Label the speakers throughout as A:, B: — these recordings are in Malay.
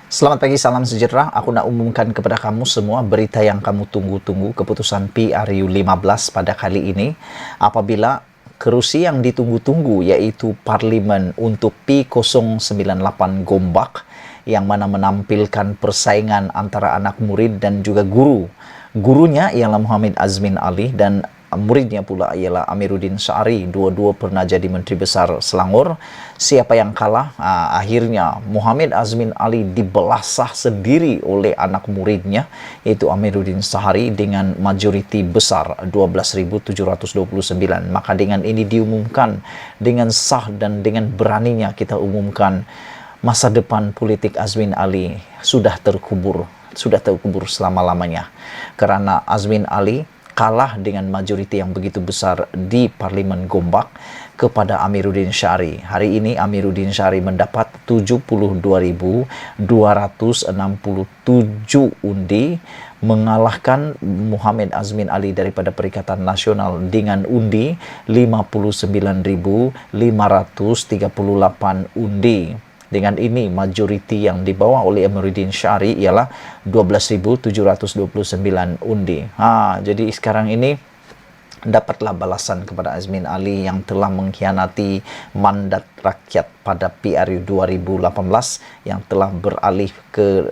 A: Selamat pagi, salam sejahtera. Aku nak umumkan kepada kamu semua berita yang kamu tunggu-tunggu, keputusan PRU 15 pada kali ini. Apabila kerusi yang ditunggu-tunggu yaitu Parlimen untuk P098 Gombak yang mana menampilkan persaingan antara anak murid dan juga guru. Gurunya ialah Muhammad Azmin Ali dan muridnya pula ialah Amiruddin Syari. Dua-dua pernah jadi Menteri Besar Selangor. Siapa yang kalah? Akhirnya Muhammad Azmin Ali dibelasah sendiri oleh anak muridnya yaitu Amiruddin Syari dengan majoriti besar 12.729. Maka dengan ini diumumkan dengan sah dan dengan beraninya kita umumkan masa depan politik Azmin Ali sudah terkubur selama-lamanya, karena Azmin Ali kalah dengan majoriti yang begitu besar di Parlimen Gombak kepada Amiruddin Syari. Hari ini Amiruddin Syari mendapat 72.267 undi, mengalahkan Muhammad Azmin Ali daripada Perikatan Nasional dengan undi 59.538 undi. Dengan ini, majoriti yang dibawa oleh Amiruddin Syari ialah 12.729 undi. Jadi sekarang ini dapatlah balasan kepada Azmin Ali yang telah mengkhianati mandat rakyat pada PRU 2018 yang telah beralih ke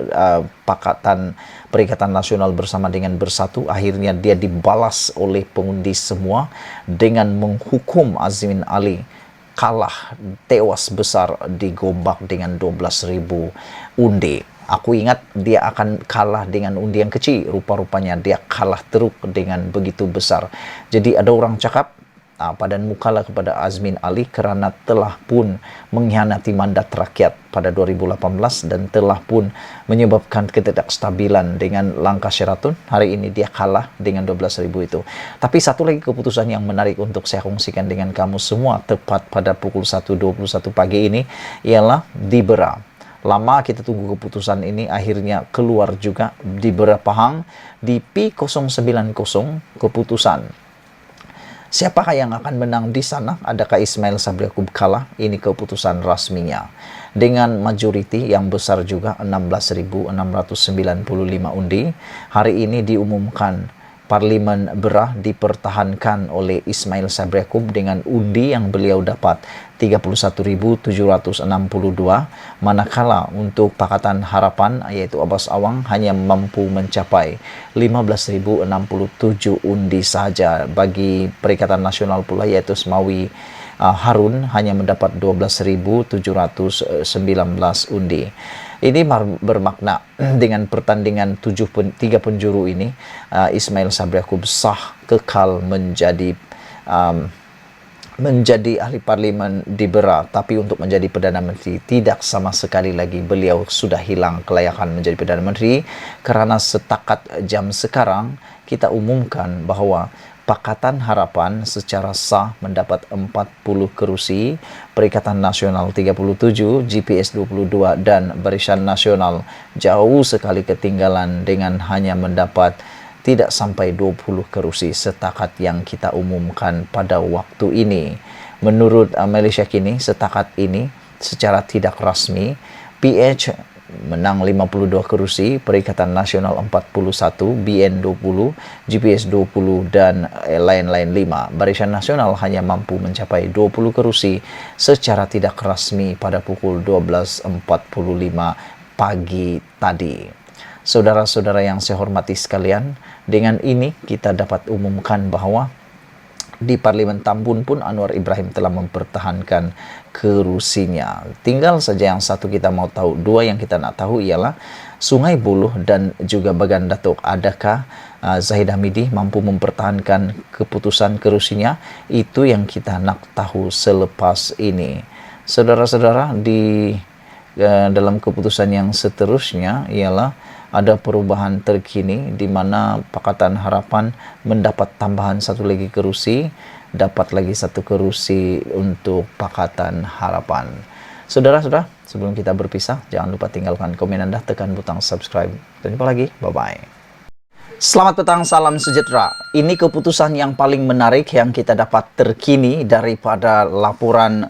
A: Pakatan Perikatan Nasional bersama dengan Bersatu. Akhirnya dia dibalas oleh pengundi semua dengan menghukum Azmin Ali kalah tewas besar di Gombak dengan 12.000 undi. Aku ingat dia akan kalah dengan undi yang kecil. Rupa-rupanya dia kalah teruk dengan begitu besar. Jadi ada orang cakap, padan mukalah kepada Azmin Ali kerana telah pun mengkhianati mandat rakyat pada 2018 dan telah pun menyebabkan ketidakstabilan dengan langkah Sheraton. Hari ini dia kalah dengan 12.000 itu. Tapi satu lagi keputusan yang menarik untuk saya kongsikan dengan kamu semua tepat pada pukul 1.21 pagi ini ialah di Bera. Lama kita tunggu keputusan ini, akhirnya keluar juga di Bera Pahang di P090 keputusan. Siapakah yang akan menang di sana? Adakah Ismail Sabri Yaakob kalah? Ini keputusan rasminya. Dengan majoriti yang besar juga 16.695 undi. Hari ini diumumkan Parlimen Bera dipertahankan oleh Ismail Sabri Yaakob dengan undi yang beliau dapat 31.762, manakala untuk Pakatan Harapan yaitu Abbas Awang hanya mampu mencapai 15.067 undi sahaja. Bagi Perikatan Nasional pula yaitu Semawi Harun hanya mendapat 12.719 undi. Ini bermakna dengan pertandingan 3 penjuru ini, Ismail Sabri Yaakob sah kekal menjadi ahli parlimen di Bera. Tapi untuk menjadi Perdana Menteri tidak sama sekali lagi. Beliau sudah hilang kelayakan menjadi Perdana Menteri kerana setakat jam sekarang kita umumkan bahawa Pakatan Harapan secara sah mendapat 40 kerusi, Perikatan Nasional 37, GPS 22 dan Barisan Nasional jauh sekali ketinggalan dengan hanya mendapat tidak sampai 20 kerusi setakat yang kita umumkan pada waktu ini. Menurut Malaysia Kini, setakat ini secara tidak rasmi, PH menang 52 kerusi, Perikatan Nasional 41, BN 20, GPS 20 dan lain-lain 5. Barisan Nasional hanya mampu mencapai 20 kerusi secara tidak rasmi pada pukul 12.45 pagi tadi. Saudara-saudara yang saya hormati sekalian, dengan ini kita dapat umumkan bahawa di Parlimen Tambun pun Anwar Ibrahim telah mempertahankan kerusinya. Tinggal saja yang satu kita mau tahu. Dua yang kita nak tahu ialah Sungai Buloh dan juga Bagan Datuk. Adakah Zahid Hamidi mampu mempertahankan keputusan kerusinya? Itu yang kita nak tahu selepas ini. Saudara-saudara, di dalam keputusan yang seterusnya ialah ada perubahan terkini di mana Pakatan Harapan mendapat tambahan satu lagi kerusi, dapat lagi satu kerusi untuk Pakatan Harapan. Saudara-saudara, sebelum kita berpisah, jangan lupa tinggalkan komen Anda, tekan butang subscribe. Dan jumpa lagi, bye-bye. Selamat petang, salam sejahtera. Ini keputusan yang paling menarik yang kita dapat terkini daripada laporan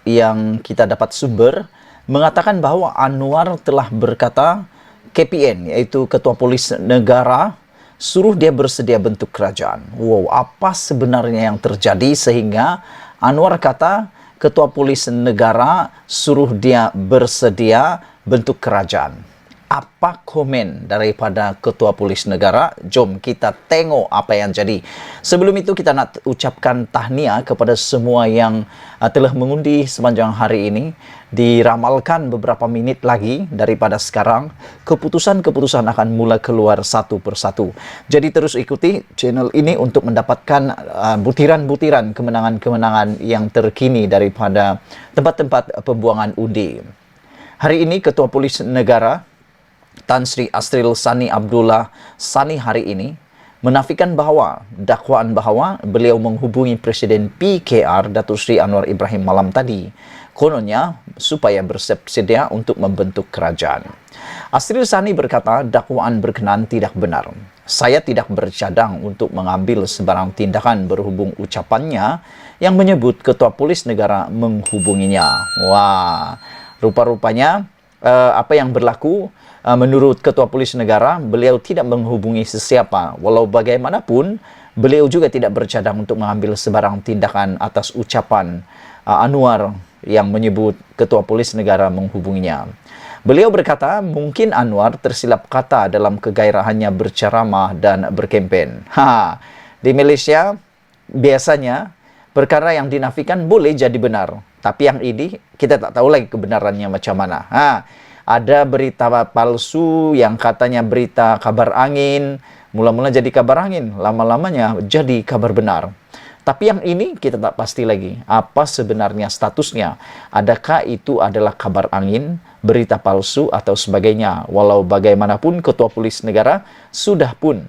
A: yang kita dapat sumber mengatakan bahwa Anwar telah berkata KPN, yaitu Ketua Polis Negara, suruh dia bersedia bentuk kerajaan. Wow, apa sebenarnya yang terjadi sehingga Anwar kata Ketua Polis Negara suruh dia bersedia bentuk kerajaan? Apa komen daripada Ketua Polis Negara? Jom kita tengok apa yang jadi. Sebelum itu kita nak ucapkan tahniah kepada semua yang telah mengundi sepanjang hari ini. Diramalkan beberapa minit lagi daripada sekarang, keputusan-keputusan akan mulai keluar satu persatu. Jadi terus ikuti channel ini untuk mendapatkan butiran-butiran kemenangan-kemenangan yang terkini daripada tempat-tempat pembuangan undi. Hari ini Ketua Polis Negara Tan Sri Asril Sani Abdullah Sani hari ini menafikan bahawa dakwaan bahawa beliau menghubungi Presiden PKR Datuk Seri Anwar Ibrahim malam tadi, kononnya supaya bersedia untuk membentuk kerajaan. Asril Sani berkata dakwaan berkenaan tidak benar. Saya tidak bercadang untuk mengambil sebarang tindakan berhubung ucapannya yang menyebut Ketua Polis Negara menghubunginya. Wah, rupa-rupanya apa yang berlaku menurut Ketua Polis Negara, beliau tidak menghubungi sesiapa. Walau bagaimanapun, beliau juga tidak bercadang untuk mengambil sebarang tindakan atas ucapan Anwar yang menyebut Ketua Polis Negara menghubunginya. Beliau berkata, mungkin Anwar tersilap kata dalam kegairahannya berceramah dan berkempen. Di Malaysia, biasanya perkara yang dinafikan boleh jadi benar. Tapi yang ini, kita tak tahu lagi kebenarannya macam mana. Ada berita palsu yang katanya berita kabar angin, mula-mula jadi kabar angin, lama-lamanya jadi kabar benar. Tapi yang ini kita tak pasti lagi, apa sebenarnya statusnya. Adakah itu adalah kabar angin, berita palsu atau sebagainya. Walau bagaimanapun Ketua Polis Negara sudah pun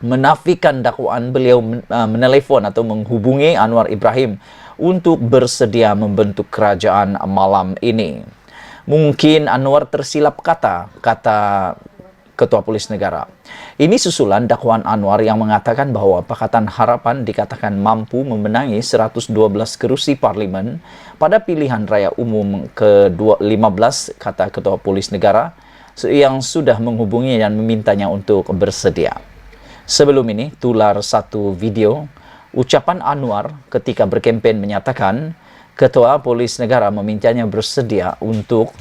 A: menafikan dakwaan beliau menelpon atau menghubungi Anwar Ibrahim untuk bersedia membentuk kerajaan malam ini. Mungkin Anwar tersilap kata Ketua Polis Negara. Ini susulan dakwaan Anwar yang mengatakan bahawa Pakatan Harapan dikatakan mampu memenangi 112 kerusi parlimen pada pilihan raya umum ke-15, kata Ketua Polis Negara, yang sudah menghubungi dan memintanya untuk bersedia. Sebelum ini, tular satu video ucapan Anwar ketika berkempen menyatakan Ketua Polis Negara memintanya bersedia untuk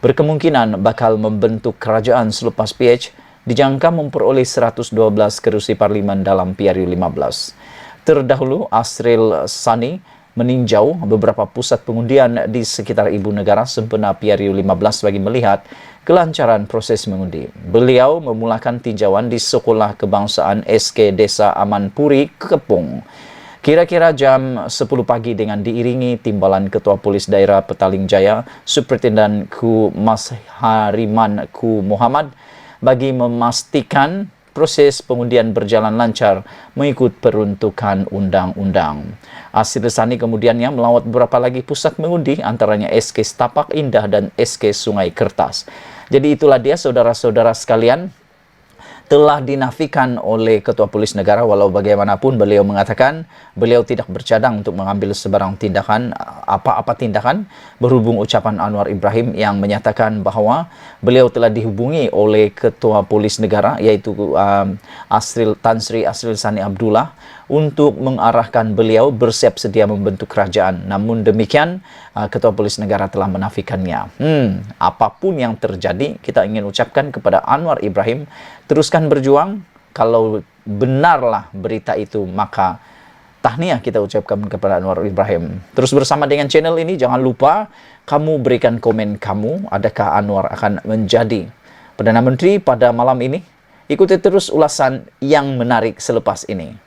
A: berkemungkinan bakal membentuk kerajaan selepas PH dijangka memperoleh 112 kerusi parlimen dalam PRU 15. Terdahulu, Asril Sani meninjau beberapa pusat pengundian di sekitar ibu negara sempena PRU 15 bagi melihat kelancaran proses mengundi. Beliau memulakan tinjauan di Sekolah Kebangsaan SK Desa Amanpuri, Kepong. Kira-kira jam 10 pagi dengan diiringi timbalan Ketua Polis Daerah Petaling Jaya, Superintendent Ku Mas Hariman Ku Muhammad bagi memastikan proses pengundian berjalan lancar mengikut peruntukan undang-undang. Asril Sani kemudiannya melawat beberapa lagi pusat mengundi, antaranya SK Setapak Indah dan SK Sungai Kertas. Jadi itulah dia saudara-saudara sekalian, telah dinafikan oleh Ketua Polis Negara. Walau bagaimanapun beliau mengatakan beliau tidak bercadang untuk mengambil sebarang tindakan, apa-apa tindakan berhubung ucapan Anwar Ibrahim yang menyatakan bahawa beliau telah dihubungi oleh Ketua Polis Negara, yaitu Tan Sri Asril Sani Abdullah, untuk mengarahkan beliau bersiap sedia membentuk kerajaan. Namun demikian, Ketua Polis Negara telah menafikannya. Apapun yang terjadi, kita ingin ucapkan kepada Anwar Ibrahim, teruskan berjuang. Kalau benarlah berita itu, maka tahniah kita ucapkan kepada Anwar Ibrahim. Terus bersama dengan channel ini, jangan lupa kamu berikan komen kamu, adakah Anwar akan menjadi Perdana Menteri pada malam ini? Ikuti terus ulasan yang menarik selepas ini.